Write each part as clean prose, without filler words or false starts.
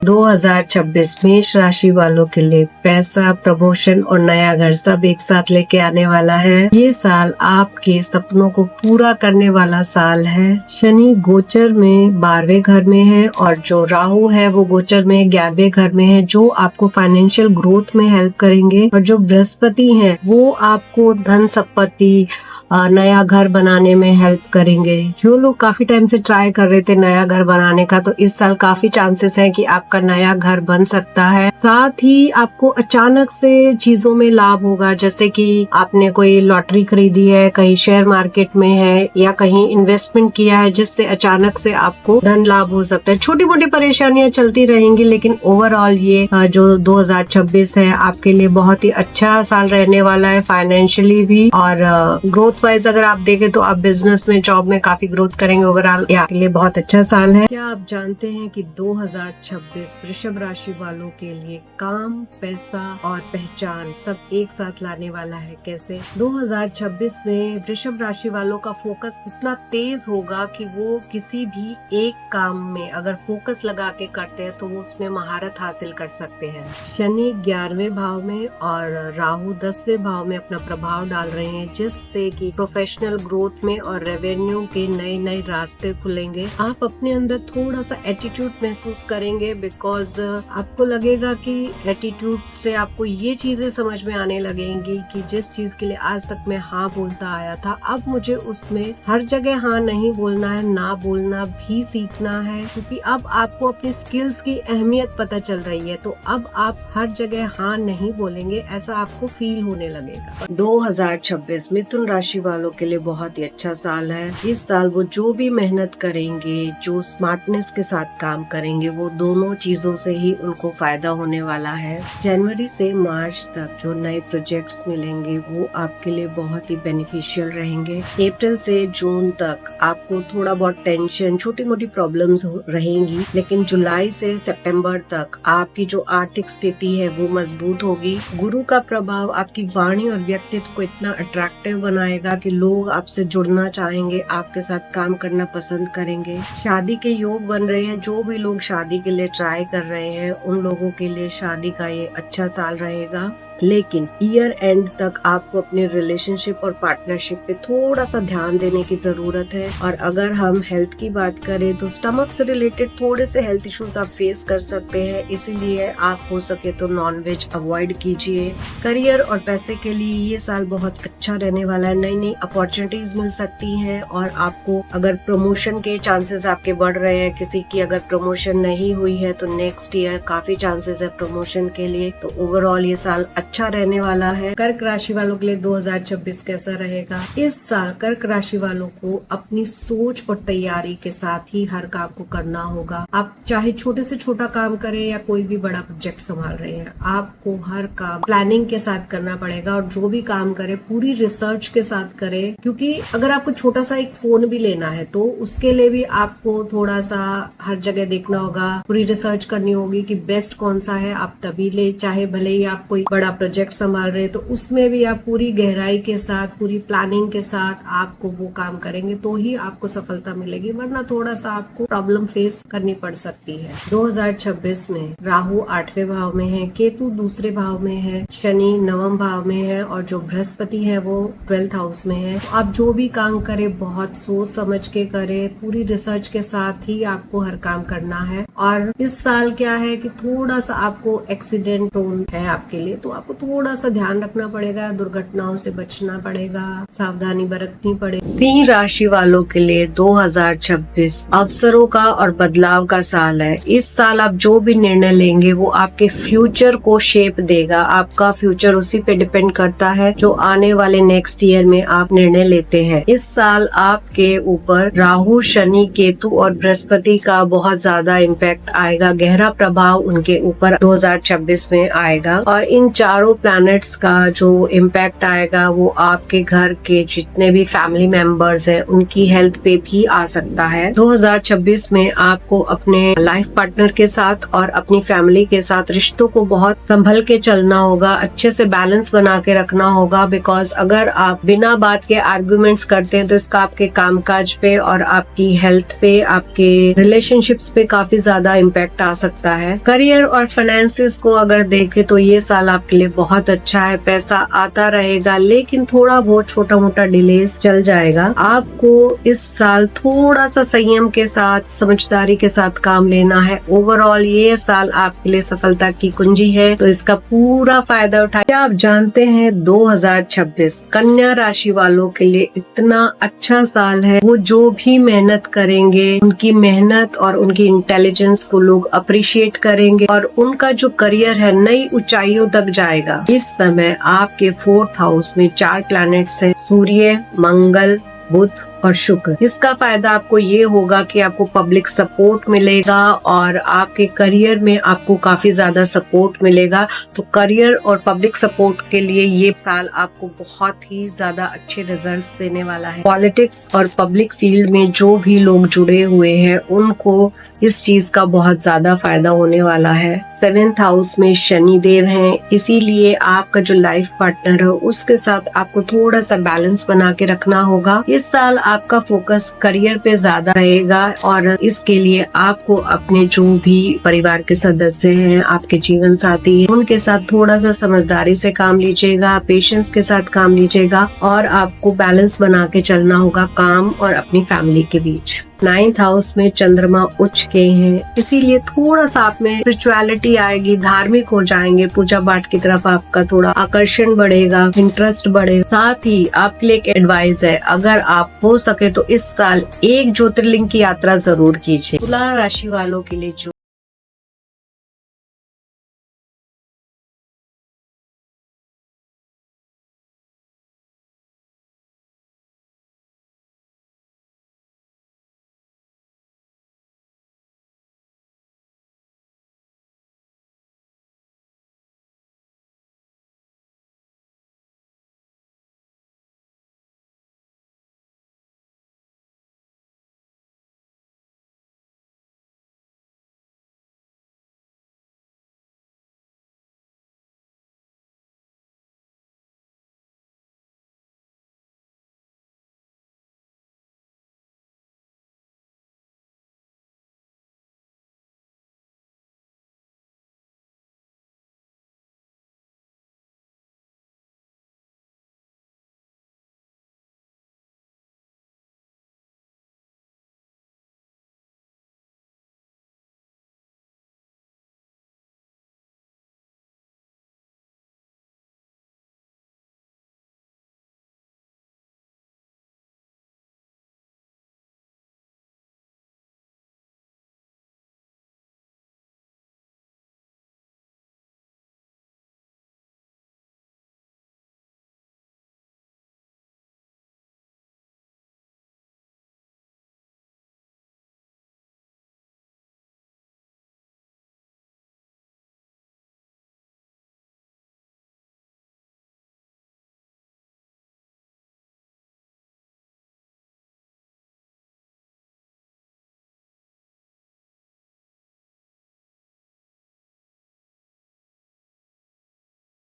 2026 मेष राशि वालों के लिए पैसा, प्रमोशन और नया घर सब एक साथ लेके आने वाला है। ये साल आपके सपनों को पूरा करने वाला साल है। शनि गोचर में 12वें घर में है और जो राहु है वो गोचर में 11वें घर में है, जो आपको फाइनेंशियल ग्रोथ में हेल्प करेंगे। और जो बृहस्पति है वो आपको धन संपत्ति, नया घर बनाने में हेल्प करेंगे। जो लोग काफी टाइम से ट्राई कर रहे थे नया घर बनाने का, तो इस साल काफी चांसेस है कि आपका नया घर बन सकता है। साथ ही आपको अचानक से चीजों में लाभ होगा, जैसे कि आपने कोई लॉटरी खरीदी है, कहीं शेयर मार्केट में है या कहीं इन्वेस्टमेंट किया है, जिससे अचानक से आपको धन लाभ हो सकता है। छोटी मोटी परेशानियां चलती रहेंगी, लेकिन ओवरऑल ये जो 2026 है आपके लिए बहुत ही अच्छा साल रहने वाला है, फाइनेंशियली भी और ग्रोथ वाइज अगर आप देखें तो आप बिजनेस में, जॉब में काफी ग्रोथ करेंगे। ओवरऑल आपके लिए बहुत अच्छा साल है। क्या आप जानते हैं कि 2026 वृषभ राशि वालों के लिए काम, पैसा और पहचान सब एक साथ लाने वाला है? कैसे? 2026 में वृषभ राशि वालों का फोकस इतना तेज होगा कि वो किसी भी एक काम में अगर फोकस लगा के करते हैं तो वो उसमें महारत हासिल कर सकते हैं। शनि 11वें भाव में और राहु 10वें भाव में अपना प्रभाव डाल रहे हैं, जिससे कि प्रोफेशनल ग्रोथ में और रेवेन्यू के नए नए रास्ते खुलेंगे। आप अपने अंदर थोड़ा सा एटीट्यूड महसूस करेंगे, बिकॉज आपको लगेगा कि एटीट्यूड से आपको ये चीजें समझ में आने लगेंगी कि जिस चीज के लिए आज तक मैं हाँ बोलता आया था, अब मुझे उसमें हर जगह हाँ नहीं बोलना है, ना बोलना भी सीखना है, क्योंकि अब आपको अपनी स्किल्स की अहमियत पता चल रही है। तो अब आप हर जगह हाँ नहीं बोलेंगे, ऐसा आपको फील होने लगेगा। 2026 मिथुन राशि वालों के लिए बहुत ही अच्छा साल है। इस साल वो जो भी मेहनत करेंगे, जो स्मार्टनेस के साथ काम करेंगे, वो दोनों चीजों से ही उनको फायदा होने वाला है। जनवरी से मार्च तक जो नए प्रोजेक्ट्स मिलेंगे वो आपके लिए बहुत ही बेनिफिशियल रहेंगे। अप्रैल से जून तक आपको थोड़ा बहुत टेंशन, छोटी मोटी प्रॉब्लम्स रहेंगी, लेकिन जुलाई से सितंबर तक आपकी जो आर्थिक स्थिति है वो मजबूत होगी। गुरु का प्रभाव आपकी वाणी और व्यक्तित्व को इतना अट्रैक्टिव बनाएगा कि लोग आपसे जुड़ना चाहेंगे, आपके साथ काम करना पसंद करेंगे। शादी के योग बन रहे हैं। जो भी लोग शादी के लिए ट्राई कर रहे हैं उन लोगों के लिए शादी का ये अच्छा साल रहेगा। लेकिन ईयर एंड तक आपको अपने रिलेशनशिप और पार्टनरशिप पे थोड़ा सा ध्यान देने की जरूरत है। और अगर हम हेल्थ की बात करें तो स्टमक से रिलेटेड थोड़े से हेल्थ इश्यूज आप फेस कर सकते हैं, इसीलिए आप हो सके तो नॉनवेज अवॉइड कीजिए। करियर और पैसे के लिए ये साल बहुत अच्छा रहने वाला है। नई नई अपॉर्चुनिटीज मिल सकती हैं और आपको अगर प्रमोशन के चांसेस आपके बढ़ रहे हैं, किसी की अगर प्रमोशन नहीं हुई है तो नेक्स्ट ईयर काफी चांसेस है प्रमोशन के लिए। तो ओवरऑल ये साल अच्छा रहने वाला है। कर्क राशि वालों के लिए 2026 कैसा रहेगा? इस साल कर्क राशि वालों को अपनी सोच और तैयारी के साथ ही हर काम को करना होगा। आप चाहे छोटे से छोटा काम करें या कोई भी बड़ा प्रोजेक्ट संभाल रहे हैं, आपको हर काम प्लानिंग के साथ करना पड़ेगा और जो भी काम करे पूरी रिसर्च के साथ करें, क्योंकि अगर आपको छोटा सा एक फोन भी लेना है तो उसके लिए भी आपको थोड़ा सा हर जगह देखना होगा, पूरी रिसर्च करनी होगी कि बेस्ट कौन सा है, आप तभी ले। चाहे भले ही आप कोई बड़ा प्रोजेक्ट संभाल रहे हैं तो उसमें भी आप पूरी गहराई के साथ, पूरी प्लानिंग के साथ आपको वो काम करेंगे तो ही आपको सफलता मिलेगी, वरना थोड़ा सा आपको प्रॉब्लम फेस करनी पड़ सकती है। 2026 में राहु 8वें भाव में है, केतु दूसरे भाव में है, शनि 9वें भाव में है और जो बृहस्पति है वो 12th हाउस में है। तो आप जो भी काम करें बहुत सोच समझ के करें, पूरी रिसर्च के साथ ही आपको हर काम करना है। और इस साल क्या है कि थोड़ा सा आपको एक्सीडेंट प्रोन है आपके लिए, तो आपको थोड़ा सा ध्यान रखना पड़ेगा, दुर्घटनाओं से बचना पड़ेगा, सावधानी बरतनी पड़ेगी। सिंह राशि वालों के लिए 2026 अवसरों का और बदलाव का साल है। इस साल आप जो भी निर्णय लेंगे वो आपके फ्यूचर को शेप देगा। आपका फ्यूचर उसी पे डिपेंड करता है जो आने वाले नेक्स्ट ईयर में आप निर्णय लेते हैं। इस साल आपके ऊपर राहु, शनि, केतु और बृहस्पति का बहुत ज्यादा इम्पैक्ट आएगा, गहरा प्रभाव उनके ऊपर 2026 में आएगा। और इन चारों प्लैनेट्स का जो इम्पैक्ट आएगा वो आपके घर के जितने भी फैमिली मेंबर्स हैं उनकी हेल्थ पे भी आ सकता है। 2026 में आपको अपने लाइफ पार्टनर के साथ और अपनी फैमिली के साथ रिश्तों को बहुत संभल के चलना होगा, अच्छे से बैलेंस बना के रखना होगा। बिकॉज अगर आप बिना बात के आर्गुमेंट्स करते हैं तो इसका आपके कामकाज पे और आपकी हेल्थ पे, आपके रिलेशनशिप्स पे काफी ज्यादा ज्यादा इम्पैक्ट आ सकता है। करियर और फाइनेंसिस को अगर देखें तो ये साल आपके लिए बहुत अच्छा है। पैसा आता रहेगा, लेकिन थोड़ा बहुत छोटा मोटा डिलेस चल जाएगा। आपको इस साल थोड़ा सा संयम के साथ, समझदारी के साथ काम लेना है। ओवरऑल ये साल आपके लिए सफलता की कुंजी है, तो इसका पूरा फायदा उठाइए। क्या आप जानते हैं 2026 कन्या राशि वालों के लिए इतना अच्छा साल है। वो जो भी मेहनत करेंगे, उनकी मेहनत और उनकी इंटेलिजेंस को लोग अप्रिशिएट करेंगे और उनका जो करियर है नई ऊंचाइयों तक जाएगा। इस समय आपके 4th हाउस में 4 प्लैनेट्स हैं, सूर्य, मंगल, बुध और शुक्र। इसका फायदा आपको ये होगा कि आपको पब्लिक सपोर्ट मिलेगा और आपके करियर में आपको काफी ज्यादा सपोर्ट मिलेगा। तो करियर और पब्लिक सपोर्ट के लिए ये साल आपको बहुत ही ज्यादा अच्छे रिजल्ट्स देने वाला है। पॉलिटिक्स और पब्लिक फील्ड में जो भी लोग जुड़े हुए हैं उनको इस चीज का बहुत ज्यादा फायदा होने वाला है। 7th हाउस में शनि देव हैं, इसीलिए आपका जो लाइफ पार्टनर है उसके साथ आपको थोड़ा सा बैलेंस बना के रखना होगा। इस साल आपका फोकस करियर पे ज्यादा रहेगा और इसके लिए आपको अपने जो भी परिवार के सदस्य हैं, आपके जीवन साथी हैं, उनके साथ थोड़ा सा समझदारी से काम लीजिएगा, पेशेंस के साथ काम लीजिएगा और आपको बैलेंस बना के चलना होगा काम और अपनी फैमिली के बीच। 9th हाउस में चंद्रमा उच्च के हैं, इसीलिए थोड़ा सा आप में स्पिरिचुअलिटी आएगी, धार्मिक हो जाएंगे, पूजा पाठ की तरफ आपका थोड़ा आकर्षण बढ़ेगा, इंटरेस्ट बढ़ेगा। साथ ही आपके लिए एक एडवाइस है, अगर आप हो सके तो इस साल एक ज्योतिर्लिंग की यात्रा जरूर कीजिए। तुला राशि वालों के लिए जो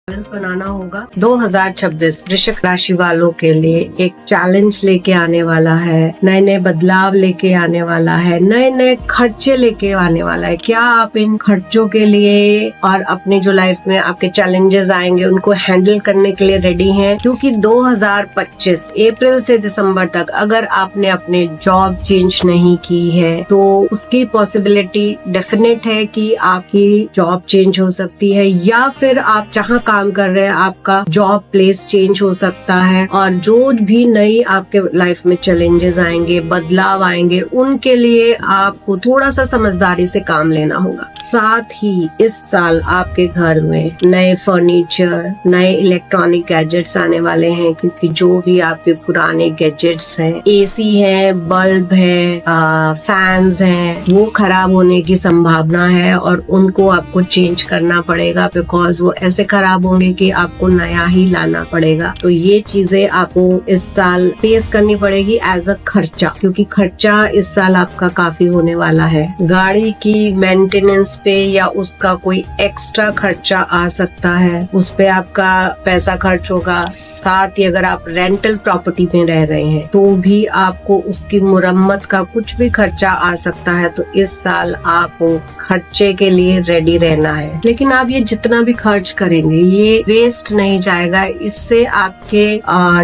बैलेंस बनाना होगा। 2026 वृश्चिक राशि वालों के लिए एक चैलेंज लेके आने वाला है, नए नए बदलाव लेके आने वाला है, नए नए खर्चे लेके आने वाला है। क्या आप इन खर्चों के लिए और अपने जो लाइफ में आपके चैलेंजेस आएंगे उनको हैंडल करने के लिए रेडी हैं? क्योंकि 2025 अप्रैल से दिसंबर तक अगर आपने अपने जॉब चेंज नहीं की है तो उसकी पॉसिबिलिटी डेफिनेट है कि आपकी जॉब चेंज हो सकती है, या फिर आप जहाँ काम कर रहे हैं आपका जॉब प्लेस चेंज हो सकता है। और जो भी नई आपके लाइफ में चैलेंजेस आएंगे, बदलाव आएंगे, उनके लिए आपको थोड़ा सा समझदारी से काम लेना होगा। साथ ही इस साल आपके घर में नए फर्नीचर, नए इलेक्ट्रॉनिक गैजेट्स आने वाले हैं, क्योंकि जो भी आपके पुराने गैजेट्स हैं, एसी है, बल्ब है, फैंस हैं, वो खराब होने की संभावना है और उनको आपको चेंज करना पड़ेगा, बिकॉज वो ऐसे खराब होंगे कि आपको नया ही लाना पड़ेगा। तो ये चीजें आपको इस साल फेस करनी पड़ेगी एज अ खर्चा, क्योंकि खर्चा इस साल आपका काफी होने वाला है। गाड़ी की मेंटेनेंस बिल्स पे या उसका कोई एक्स्ट्रा खर्चा आ सकता है, उस पे आपका पैसा खर्च होगा। साथ ही अगर आप रेंटल प्रॉपर्टी में रह रहे हैं तो भी आपको उसकी मुरम्मत का कुछ भी खर्चा आ सकता है। तो इस साल आपको खर्चे के लिए रेडी रहना है, लेकिन आप ये जितना भी खर्च करेंगे ये वेस्ट नहीं जाएगा। इससे आपके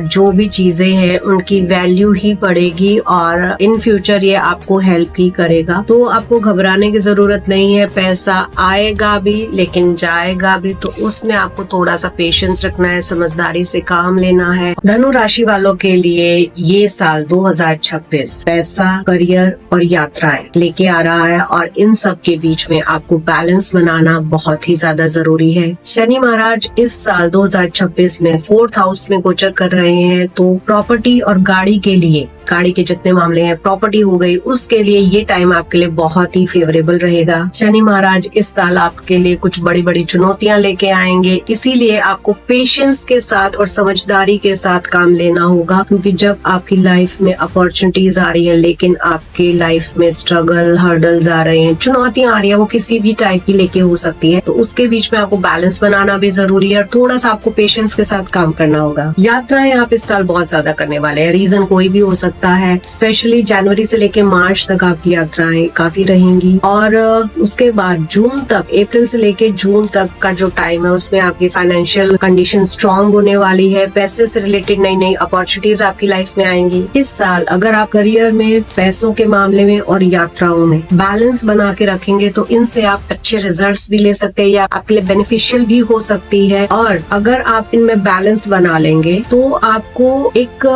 जो भी चीजें हैं उनकी वैल्यू ही बढ़ेगी और इन फ्यूचर ये आपको हेल्प ही करेगा। तो आपको घबराने की जरूरत नहीं है। पैसा आएगा भी लेकिन जाएगा भी, तो उसमें आपको थोड़ा सा पेशेंस रखना है, समझदारी से काम लेना है। धनु राशि वालों के लिए ये साल 2026 पैसा, करियर और यात्राएं लेके आ रहा है और इन सब के बीच में आपको बैलेंस बनाना बहुत ही ज्यादा जरूरी है। शनि महाराज इस साल 2026 में 4th हाउस में गोचर कर रहे हैं, तो प्रॉपर्टी और गाड़ी के लिए, गाड़ी के जितने मामले हैं, प्रॉपर्टी हो गई, उसके लिए ये टाइम आपके लिए बहुत ही फेवरेबल रहेगा। शनि महाराज इस साल आपके लिए कुछ बड़ी बड़ी चुनौतियां लेके आएंगे, इसीलिए आपको पेशेंस के साथ और समझदारी के साथ काम लेना होगा, क्योंकि जब आपकी लाइफ में अपॉर्चुनिटीज आ रही है लेकिन आपकी लाइफ में स्ट्रगल, हर्डल्स आ रहे हैं, चुनौतियां आ रही है, वो किसी भी टाइप की लेके हो सकती है, तो उसके बीच में आपको बैलेंस बनाना भी जरूरी है और थोड़ा सा आपको पेशेंस के साथ काम करना होगा। यात्राएं आप इस साल बहुत ज्यादा करने वाले हैं, रीजन कोई भी हो सकता है। स्पेशली जनवरी से लेके मार्च तक आपकी यात्राएं काफी रहेंगी और उसके बाद जून तक, अप्रैल से लेके जून तक का जो टाइम है उसमें आपकी फाइनेंशियल कंडीशन स्ट्रांग होने वाली है। पैसे से रिलेटेड नई नई अपॉर्चुनिटीज आपकी लाइफ में आएंगी। इस साल अगर आप करियर में, पैसों के मामले में और यात्राओं में बैलेंस बना के रखेंगे तो इनसे आप अच्छे रिजल्ट्स भी ले सकते हैं या आपके लिए बेनिफिशियल भी हो सकती है। और अगर आप इनमें बैलेंस बना लेंगे तो आपको एक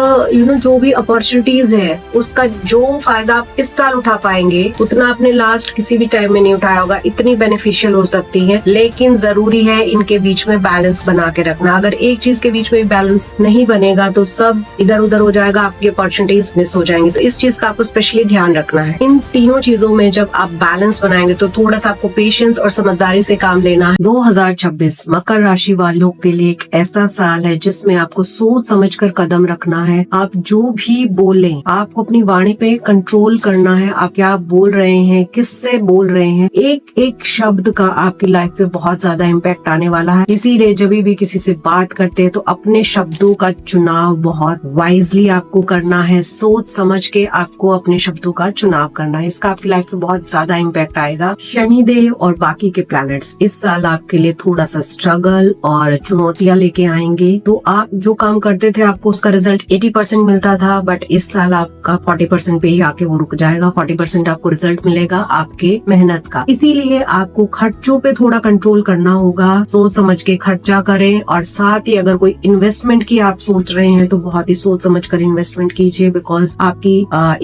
जो भी अपॉर्चुनिटीज है उसका जो फायदा आप इस साल उठा पाएंगे उतना आपने लास्ट किसी भी टाइम में नहीं उठाया होगा। इतनी बेनिफिशियल हो सकती है, लेकिन जरूरी है इनके बीच में बैलेंस बना के रखना। अगर एक चीज के बीच में बैलेंस नहीं बनेगा तो सब इधर उधर हो जाएगा, आपकी अपॉर्चुनिटीज मिस हो जाएंगी। तो इस चीज का आपको स्पेशली ध्यान रखना है। इन तीनों चीजों में जब आप बैलेंस बनाएंगे तो थोड़ा सा आपको पेशेंस और समझदारी से काम लेना है। 2026 मकर राशि वालों के लिए एक ऐसा साल है जिसमें आपको सोच समझकर कदम रखना है। आप जो भी बोलें, आपको अपनी वाणी पे कंट्रोल करना है। आप क्या बोल रहे हैं, किससे बोल रहे हैं, एक एक शब्द का आपकी लाइफ पे बहुत ज्यादा इम्पैक्ट आने वाला है। इसीलिए जब भी किसी से बात करते हैं तो अपने शब्दों का चुनाव बहुत वाइजली आपको करना है। सोच समझ के आपको अपने शब्दों का चुनाव करना है, इसका आपकी लाइफ पे बहुत ज्यादा इम्पैक्ट आएगा। शनिदेव और बाकी के प्लैनेट्स इस साल आपके लिए थोड़ा सा स्ट्रगल और चुनौतियां लेके आएंगे। तो आप जो काम करते थे आपको उसका रिजल्ट 80% मिलता था, बट इस साल आपका 40% पे ही आके वो रुक जाएगा। 40% आपको रिजल्ट मिलेगा आपके मेहनत का। इसीलिए आपको खर्चों पे थोड़ा कंट्रोल करना होगा, सोच समझ के खर्चा करें। और साथ ही अगर कोई इन्वेस्टमेंट की आप सोच रहे हैं तो बहुत ही सोच समझ कर इन्वेस्टमेंट कीजिए, बिकॉज आपकी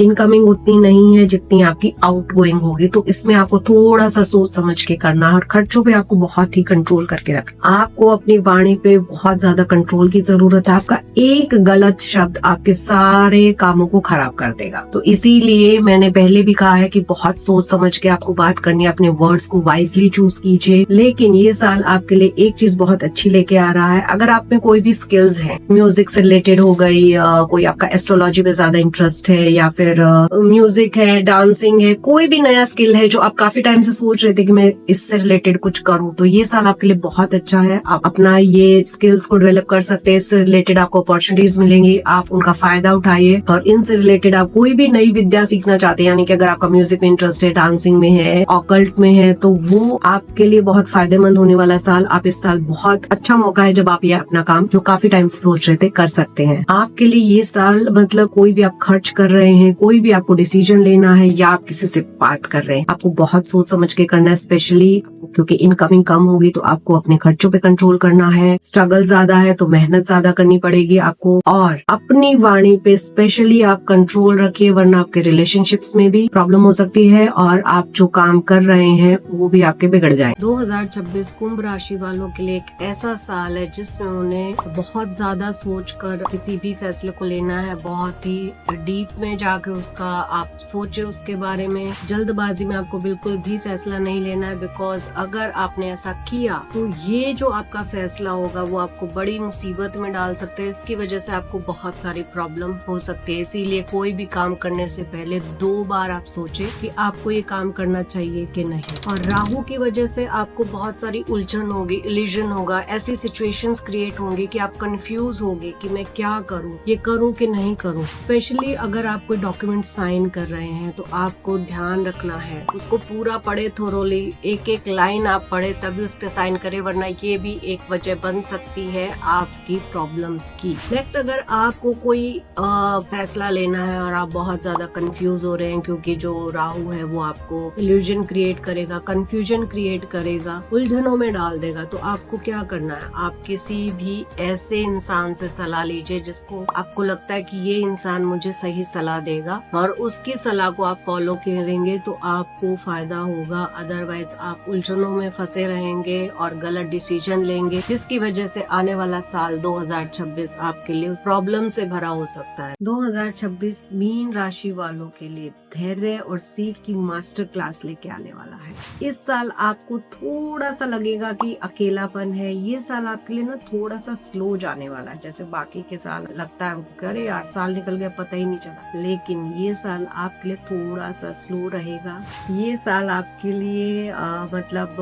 इनकमिंग उतनी नहीं है जितनी आपकी आउटगोइंग होगी। तो इसमें आपको थोड़ा सा सोच समझ के करना है और खर्चों पे आपको बहुत ही कंट्रोल करके रखना। आपको अपनी वाणी पे बहुत ज्यादा कंट्रोल की जरूरत है। आपका एक गलत शब्द आपके सारे कामों को खराब कर देगा। तो इसीलिए मैंने पहले भी कहा है कि बहुत सोच समझ के आपको बात करनी है, अपने वर्ड्स को वाइजली चूज कीजिए। लेकिन ये साल आपके लिए एक चीज बहुत अच्छी लेके आ रहा है। अगर आप में कोई भी स्किल्स है, म्यूजिक से रिलेटेड हो गई, कोई आपका एस्ट्रोलॉजी में ज्यादा इंटरेस्ट है या फिर म्यूजिक है, डांसिंग है, कोई भी नया स्किल है जो आप काफी टाइम से सोच रहे थे कि मैं इससे रिलेटेड कुछ करूं, तो ये साल आपके लिए बहुत अच्छा है। आप अपना ये स्किल्स को डेवलप कर सकते हैं। इससे रिलेटेड आपको अपॉर्चुनिटीज मिलेंगी, आप उनका फायदा उठाइए। और इनसे रिलेटेड आप कोई भी नई विद्या सीखना चाहते हैं, यानी कि अगर आपका म्यूजिक में इंटरेस्ट है, डांसिंग में है, ऑकल्ट में है, तो वो आपके लिए बहुत फायदेमंद होने वाला साल। आप इस साल बहुत अच्छा मौका है जब आप ये अपना काम जो काफी टाइम से सोच रहे थे कर सकते हैं। आपके लिए ये साल मतलब कोई भी आप खर्च कर रहे हैं, कोई भी आपको डिसीजन लेना है या आप किसी से बात कर रहे हैं, आपको बहुत सोच समझ के करना है। स्पेशली क्योंकि इनकमिंग कम होगी तो आपको अपने खर्चों पे कंट्रोल करना है। स्ट्रगल ज्यादा है तो मेहनत ज्यादा करनी पड़ेगी आपको। और अपनी वाणी पे स्पेशली आप कंट्रोल रखिए, वरना आपके रिलेशनशिप्स में भी प्रॉब्लम हो सकती है और आप जो काम कर रहे हैं वो भी आपके बिगड़ जाए। 2026 कुंभ राशि वालों के लिए एक ऐसा साल है जिसमें उन्हें बहुत ज्यादा सोचकर किसी भी फैसले को लेना है। बहुत ही डीप में जाके उसका आप सोचे उसके बारे में। जल्दबाजी में आपको बिल्कुल भी फैसला नहीं लेना है, बिकॉज अगर आपने ऐसा किया तो ये जो आपका फैसला होगा वो आपको बड़ी मुसीबत में डाल सकते हैं। इसकी वजह से आपको बहुत सारी प्रॉब्लम हो सकती है। इसीलिए कोई भी काम करने से पहले 2 बार आप सोचें कि आपको ये काम करना चाहिए कि नहीं। और राहु की वजह से आपको बहुत सारी उलझन होगी, इल्यूजन होगा, ऐसी सिचुएशंस क्रिएट होंगी कि आप कंफ्यूज होगे कि मैं क्या करूं, ये करूं कि नहीं करूं। स्पेशली अगर आप कोई डॉक्यूमेंट साइन कर रहे हैं तो आपको ध्यान रखना है, उसको पूरा पढ़े थोरोली, एक एक लाइन आप पढ़े तभी उस पे साइन करें, वरना ये भी एक वजह बन सकती है आपकी प्रॉब्लम्स की। नेक्स्ट, अगर आपको कोई फैसला लेना है और आप बहुत ज्यादा कंफ्यूज हो रहे हैं क्योंकि जो राहु है वो आपको इल्यूजन क्रिएट करेगा, कंफ्यूजन क्रिएट करेगा, उलझनों में डाल देगा, तो आपको क्या करना है, आप किसी भी ऐसे इंसान से सलाह लीजिए जिसको आपको लगता है कि ये इंसान मुझे सही सलाह देगा और उसकी सलाह को आप फॉलो करेंगे तो आपको फायदा होगा। अदरवाइज आप उलझनों में फंसे रहेंगे और गलत डिसीजन लेंगे, जिसकी वजह से आने वाला साल 2026 आपके लिए प्रॉब्लम से भरा हो सकता है। 2026 मीन राशि वालों के लिए धैर्य और सीख की मास्टर क्लास लेके आने वाला है। इस साल आपको थोड़ा सा लगेगा कि अकेलापन है, ये साल आपके लिए ना थोड़ा सा स्लो जाने वाला है। जैसे बाकी के साल लगता है अरे यार साल निकल गया पता ही नहीं चला, लेकिन ये साल आपके लिए थोड़ा सा स्लो रहेगा। ये साल आपके लिए मतलब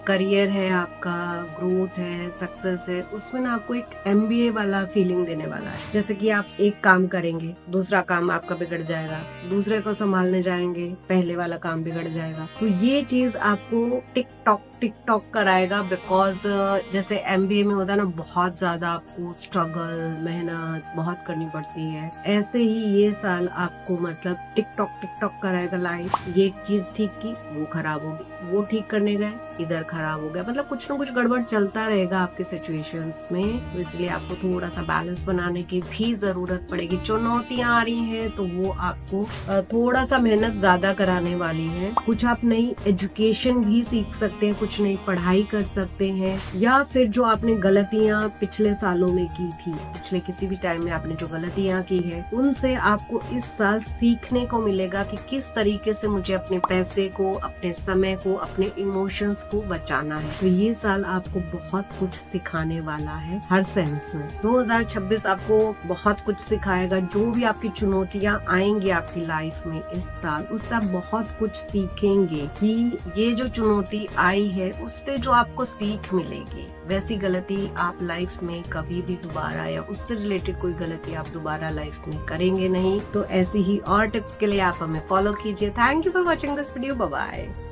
करियर है, आपका ग्रोथ है, सक्सेस है, उसमें ना आपको एक MBA वाला फीलिंग देने वाला है। जैसे कि आप एक काम करेंगे, दूसरा काम आपका बिगड़ जाएगा, दूसरे को संभालने जाएंगे, पहले वाला काम बिगड़ जाएगा। तो ये चीज आपको टिक टॉक कराएगा, बिकॉज जैसे MBA में होता है ना, बहुत ज्यादा आपको स्ट्रगल, मेहनत बहुत करनी पड़ती है। ऐसे ही ये साल आपको मतलब टिक टॉक कराएगा लाइफ। ये चीज ठीक की, वो खराब होगी, वो ठीक करने गए, इधर खराब हो गया, मतलब कुछ ना कुछ गड़बड़ चलता रहेगा आपके सिचुएशंस में। तो इसलिए आपको थोड़ा सा बैलेंस बनाने की भी जरूरत पड़ेगी। चुनौतियां आ रही हैं तो वो आपको थोड़ा सा मेहनत ज्यादा कराने वाली है। कुछ आप नई एजुकेशन भी सीख सकते हैं, कुछ नई पढ़ाई कर सकते हैं, या फिर जो आपने गलतियां पिछले सालों में की थी, पिछले किसी भी टाइम में आपने जो गलतियां की है, उनसे आपको इस साल सीखने को मिलेगा कि किस तरीके से मुझे अपने पैसे को, अपने समय को, अपने इमोशंस को बचाना है। तो ये साल आपको बहुत कुछ सिखाने वाला है हर सेंस में। 2026 आपको बहुत कुछ सिखाएगा। जो भी आपकी चुनौतियां आएंगी आपकी लाइफ में इस साल, उससे आप बहुत कुछ सीखेंगे कि ये जो चुनौती आई है उससे जो आपको सीख मिलेगी, वैसी गलती आप लाइफ में कभी भी दोबारा, या उससे रिलेटेड कोई गलती आप दोबारा लाइफ में करेंगे नहीं। तो ऐसी ही और टिप्स के लिए आप हमें फॉलो कीजिए। Thank you for watching this video. Bye bye.